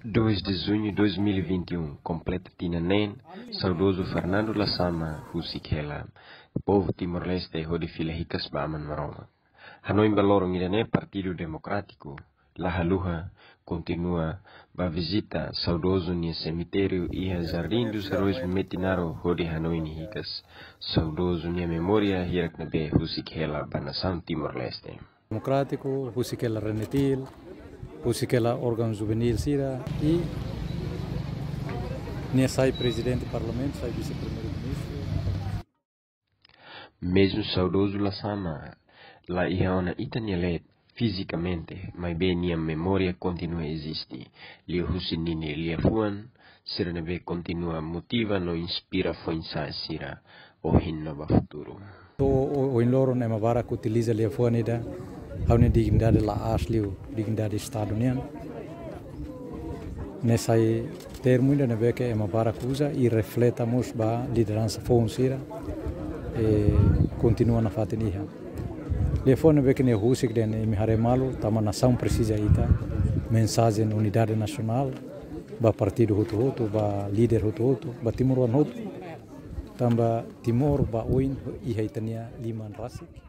2 de junho de 2021, completa Tinanen, saudoso Fernando Lassama, Husikela, povo Timor-Leste, Rodi Fila Ricas Baman Maroma. Hanoi Balorong Irane, Partido Democrático, La Haluha, continua a visita saudoso no cemitério e Jardim dos Heróis Metinaro, Rodi Hanoi Ricas, saudoso na memória Hiraknabe, Husikela, Banação Timor-Leste. Democrático, Husikela Renetil, Husikela órgão juvenil Sira e sai presidente do parlamento, sai vice-primeiro-ministro. Mesmo saudoso Lassama, la Ihaona Itanielet, fisicamente, mas bem a memória continua a existir. Lia Husinini Lia Fuan, Siranebe continua motiva, no inspira Foinsa Sira, o Hinnova futuro. O Inloro Nemavara que utiliza Lia Fuanida, a uma dignidade lá asliu, dignidade estaduniana. Nessa termo ainda não que é uma baracusa e refletamos a liderança fonsira e continua na fatiniha. Telefone be que ne Rússia que ne miharemalo, tama nação precisa ita mensagem unidade nacional, ba partido Hutu, ba líder Hutu, ba Timor Hutu, tamba Timor ba oin e haitania liman rasik.